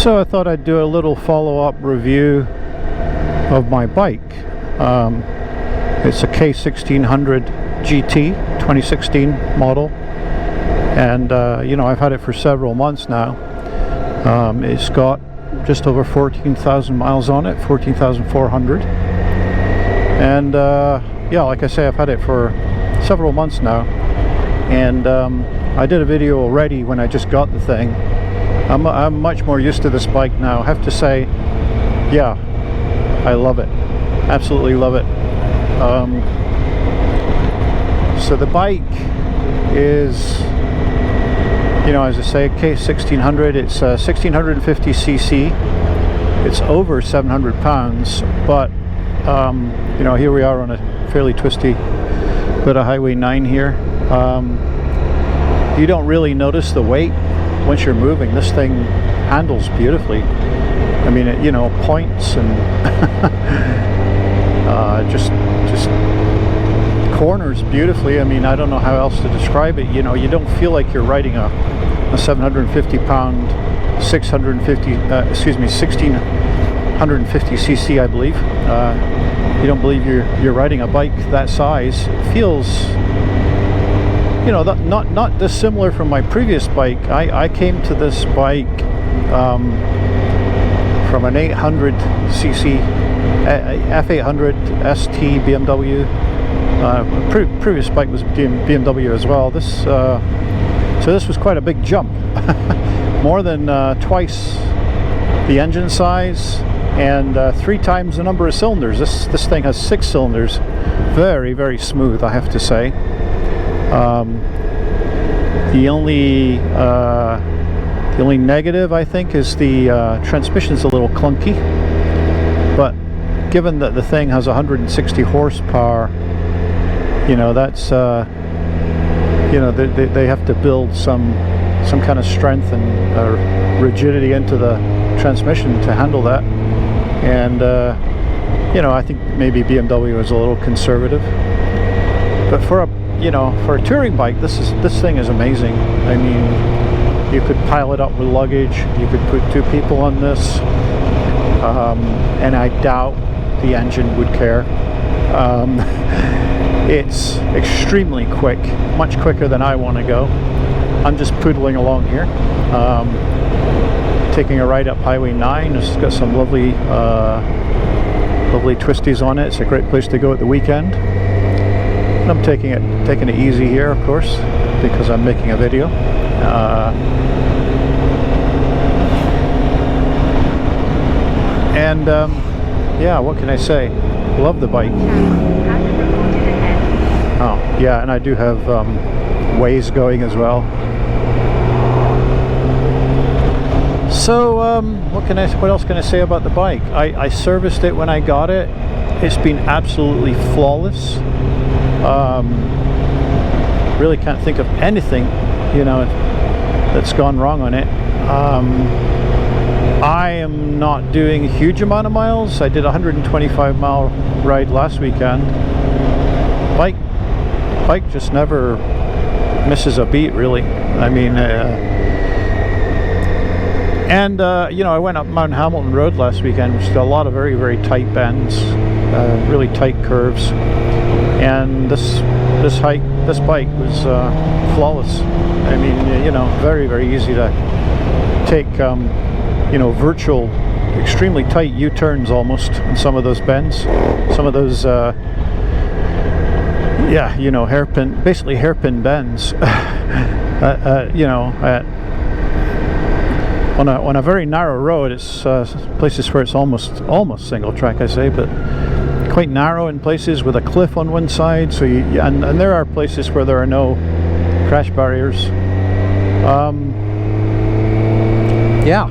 So I thought I'd do a little follow-up review of my bike. It's a K1600 GT 2016 model, and you know, I've had it for several months now. It's got just over 14,000 miles on it, 14,400, and yeah, like I say, I've had it for several months now, and I did a video already when I just got the thing. I'm much more used to this bike now, I have to say. Yeah, I love it, absolutely love it. So the bike is, you know, as I say, a K1600. It's 1650cc. It's over 700 pounds, but you know, here we are on a fairly twisty bit of Highway 9 here. You don't really notice the weight once you're moving. This thing handles beautifully. I mean, it, you know, points and just corners beautifully. I mean, I don't know how else to describe it. You know, you don't feel like you're riding a 750 pound 1650cc, I believe. You don't believe you're riding a bike that size. It feels, you know, not dissimilar from my previous bike. I came to this bike from an 800cc F800 ST BMW. Previous bike was BMW as well. So this was quite a big jump. More than twice the engine size, and 3 times the number of cylinders. This thing has 6 cylinders. Very, very smooth, I have to say. The only negative, I think, is the transmission's a little clunky. But given that the thing has 160 horsepower, you know, that's you know, they have to build some kind of strength and rigidity into the transmission to handle that. And you know, I think maybe BMW is a little conservative. But for a, you know, for a touring bike, this thing is amazing. I mean, you could pile it up with luggage. You could put 2 people on this, and I doubt the engine would care. It's extremely quick, much quicker than I want to go. I'm just poodling along here, taking a ride up Highway 9. It's got some lovely twisties on it. It's a great place to go at the weekend. And I'm taking it easy here, of course, because I'm making a video. Yeah, what can I say? Love the bike. Oh, yeah, and I do have Waze going as well. So, what else can I say about the bike? I serviced it when I got it. It's been absolutely flawless. Really can't think of anything, you know, that's gone wrong on it. I am not doing a huge amount of miles. I did a 125-mile ride last weekend. Bike just never misses a beat, really. I mean, you know, I went up Mount Hamilton Road last weekend, which is a lot of very, very tight bends, really tight curves, and this bike was flawless. I mean, you know, very, very easy to take, you know, virtual, extremely tight U-turns almost in some of those bends, some of those yeah, you know, basically hairpin bends. You know, on a very narrow road. It's places where it's almost single track, I say, but quite narrow in places with a cliff on one side. So and there are places where there are no crash barriers. Yeah,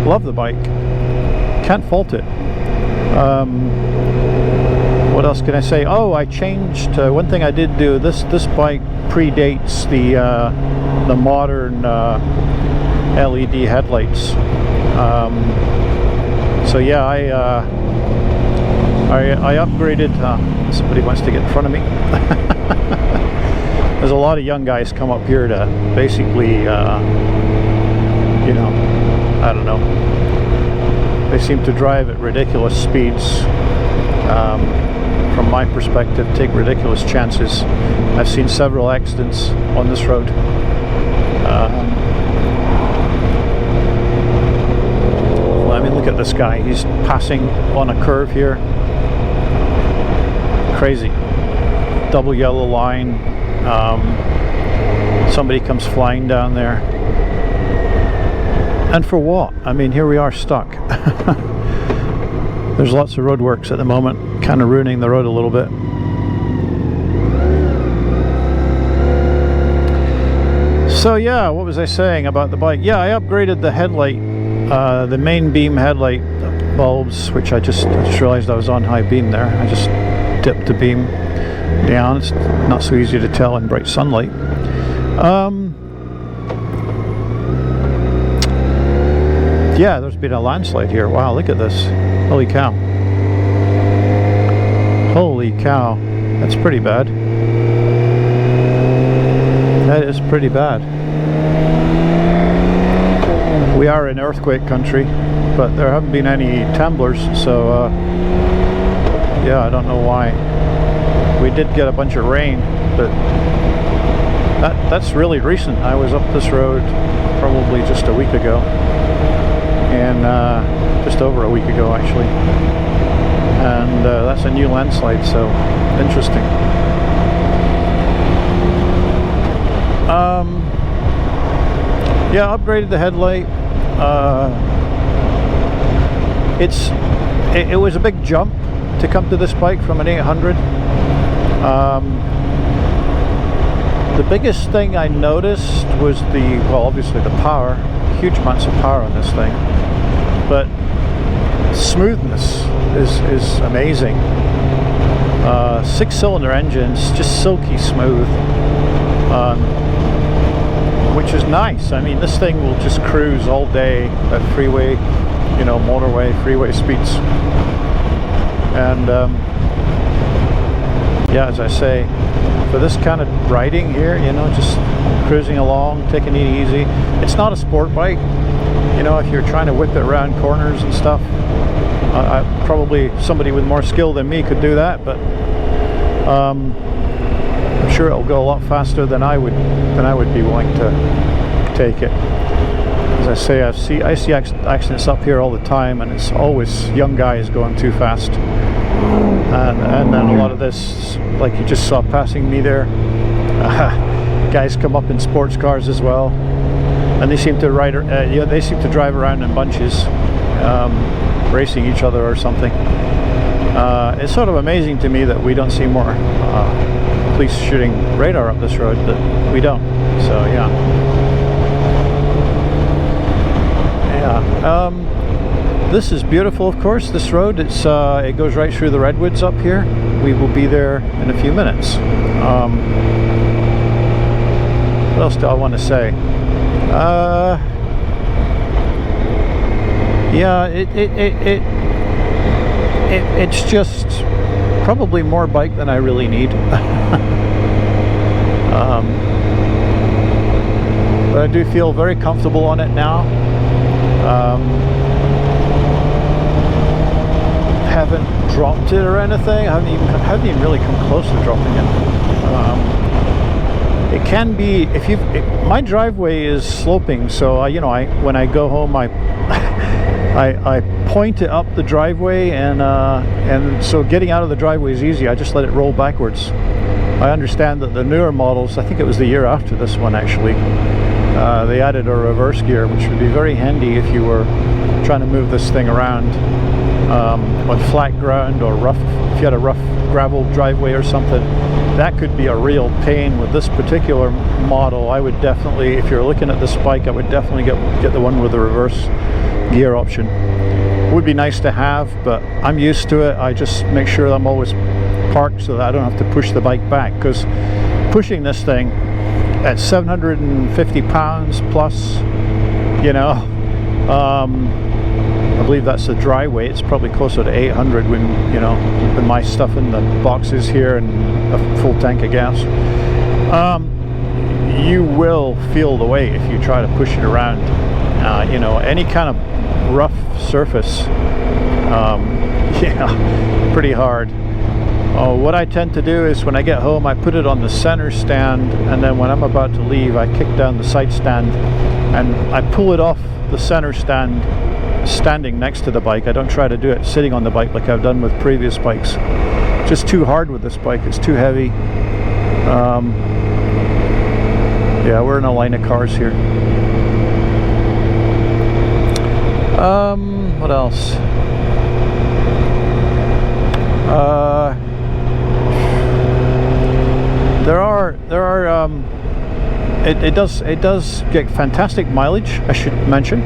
love the bike. Can't fault it. What else can I say? Oh, I changed. One thing I did do. This bike predates the modern LED headlights. So yeah, I upgraded. Somebody wants to get in front of me. There's a lot of young guys come up here to basically, you know, I don't know. They seem to drive at ridiculous speeds. From my perspective, take ridiculous chances. I've seen several accidents on this road. Well, I mean, look at this guy. He's passing on a curve here. Crazy. Double yellow line. Somebody comes flying down there. And for what? I mean, here we are stuck. There's lots of roadworks at the moment, kind of ruining the road a little bit. So yeah, what was I saying about the bike? Yeah, I upgraded the headlight, the main beam headlight bulbs, which I just realized I was on high beam there. I just dipped the beam down. It's not so easy to tell in bright sunlight. Yeah, there's been a landslide here. Wow, look at this. Holy cow. Holy cow. That's pretty bad. That is pretty bad. We are in earthquake country, but there haven't been any tumblers, so yeah, I don't know why. We did get a bunch of rain, but that's really recent. I was up this road probably just a week ago. And just over a week ago actually, and that's a new landslide, so interesting. Yeah, upgraded the headlight. It was a big jump to come to this bike from an 800. The biggest thing I noticed was obviously the power. Huge amounts of power on this thing, but smoothness is amazing. 6-cylinder engines, just silky smooth, which is nice. I mean, this thing will just cruise all day at freeway, you know, motorway, freeway speeds. And yeah, as I say, for this kind of riding here, you know, just cruising along, taking it easy. It's not a sport bike. You know, if you're trying to whip it around corners and stuff, probably somebody with more skill than me could do that, but I'm sure it'll go a lot faster than I would be willing to take it. As I say, I see accidents up here all the time, and it's always young guys going too fast. And then a lot of this, like you just saw passing me there, guys come up in sports cars as well, and they seem to they seem to drive around in bunches, racing each other or something. It's sort of amazing to me that we don't see more police shooting radar up this road, but we don't. So yeah. This is beautiful, of course. This road, it goes right through the redwoods up here. We will be there in a few minutes. What else do I want to say? Yeah, it's just probably more bike than I really need. But I do feel very comfortable on it now. Haven't dropped it or anything. I haven't even really come close to dropping it. It can be, my driveway is sloping, so you know, when I go home, I point it up the driveway, and so getting out of the driveway is easy. I just let it roll backwards. I understand that the newer models, I think it was the year after this one actually, they added a reverse gear, which would be very handy if you were trying to move this thing around on flat ground or rough. If you had a rough gravel driveway or something, that could be a real pain. With this particular model, I would definitely, if you're looking at this bike, I would definitely get the one with the reverse gear option. Would be nice to have, but I'm used to it. I just make sure I'm always parked so that I don't have to push the bike back, because pushing this thing at 750 pounds plus, you know, I believe that's the dry weight. It's probably closer to 800 when, you know, with my stuff in the boxes here and a full tank of gas. You will feel the weight if you try to push it around. You know, any kind of rough surface, yeah, pretty hard. What I tend to do is when I get home, I put it on the center stand, and then when I'm about to leave, I kick down the side stand and I pull it off the center stand standing next to the bike. I don't try to do it sitting on the bike like I've done with previous bikes. Just too hard with this bike, it's too heavy. Yeah, we're in a line of cars here. What else? It does get fantastic mileage, I should mention.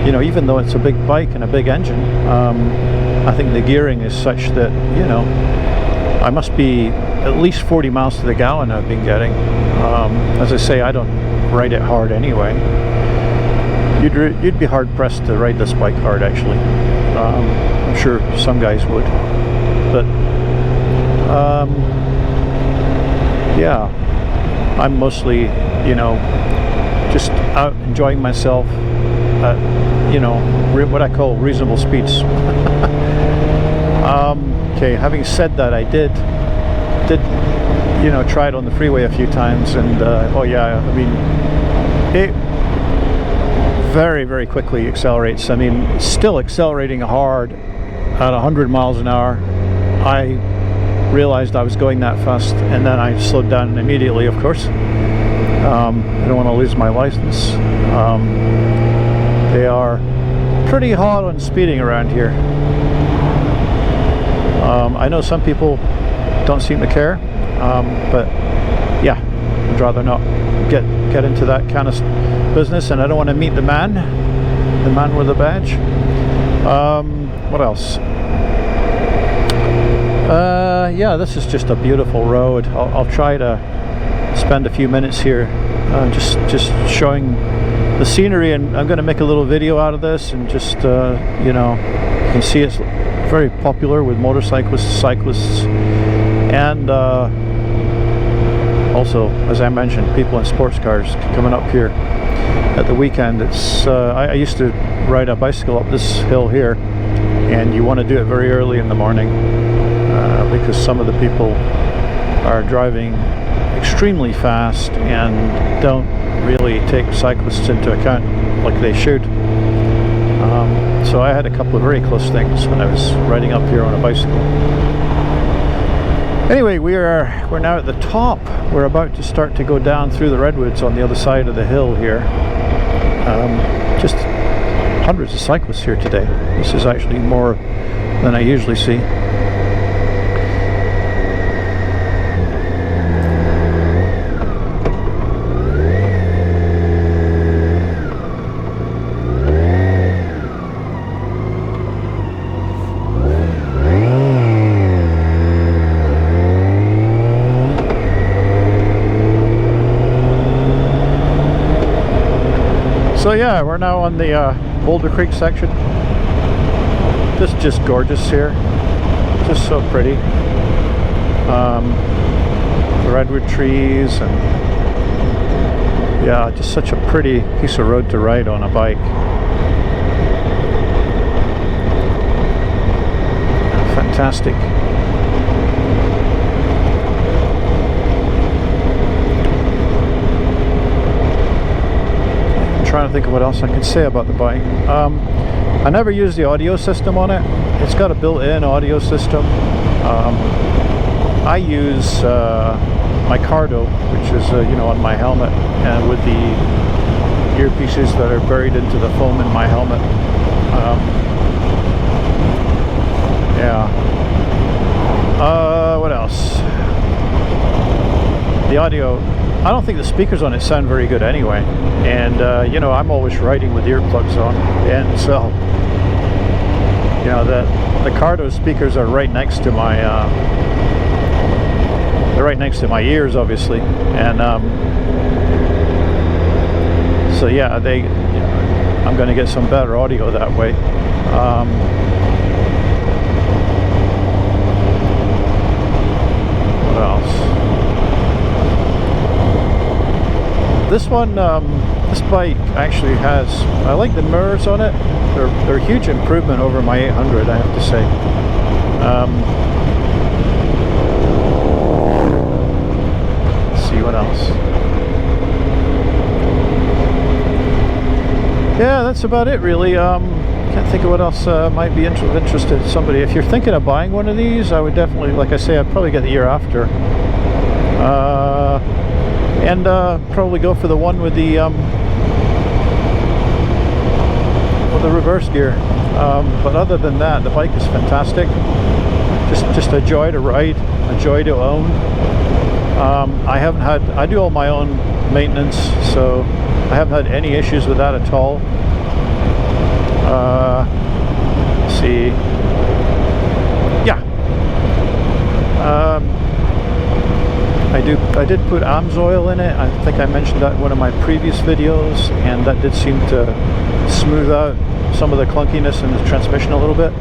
You know, even though it's a big bike and a big engine, I think the gearing is such that, you know, I must be at least 40 miles to the gallon I've been getting. As I say, I don't ride it hard anyway. You'd be hard pressed to ride this bike hard, actually. I'm sure some guys would, but yeah, I'm mostly, you know, just out enjoying myself at, you know, what I call reasonable speeds. Okay, having said that, I did, you know, try it on the freeway a few times, and oh yeah, I mean, it very, very quickly accelerates. I mean, it's still accelerating hard at 100 miles an hour. I realized I was going that fast, and then I slowed down immediately, of course. I don't want to lose my license. They are pretty hot on speeding around here. I know some people don't seem to care, but yeah, I'd rather not get into that kind of business, and I don't want to meet the man with a badge. What else? Yeah, this is just a beautiful road. I'll try to spend a few minutes here just showing the scenery, and I'm going to make a little video out of this, and just you know, you can see it's very popular with motorcyclists, cyclists, and also, as I mentioned, people in sports cars coming up here at the weekend. It's I used to ride a bicycle up this hill here, and you want to do it very early in the morning because some of the people are driving extremely fast and don't really take cyclists into account like they should. So I had a couple of very close things when I was riding up here on a bicycle. Anyway, we're now at the top. We're about to start to go down through the redwoods on the other side of the hill here. Just hundreds of cyclists here today. This is actually more than I usually see. So yeah, we're now on the Boulder Creek section. This is just gorgeous here. Just so pretty. The redwood trees, and yeah, just such a pretty piece of road to ride on a bike. Fantastic. Trying to think of what else I can say about the bike. I never use the audio system on it. It's got a built-in audio system. I use my Cardo, which is you know, on my helmet, and with the earpieces that are buried into the foam in my helmet. Yeah. What else? The audio, I don't think the speakers on it sound very good anyway, and you know, I'm always riding with earplugs on, and so, you know, the Cardo speakers are right next to my they're right next to my ears, obviously, and so yeah, I'm going to get some better audio that way. What else? This one, this bike actually has, I like the mirrors on it. They're a huge improvement over my 800, I have to say. Let's see what else. Yeah, that's about it really. Can't think of what else might be of interest to somebody. If you're thinking of buying one of these, I would definitely, like I say, I'd probably get the year after. And probably go for the one with the reverse gear. But other than that, the bike is fantastic. Just a joy to ride, a joy to own. I do all my own maintenance, so I haven't had any issues with that at all. Let's see. Yeah. I did put AMSOIL in it. I think I mentioned that in one of my previous videos, and that did seem to smooth out some of the clunkiness in the transmission a little bit.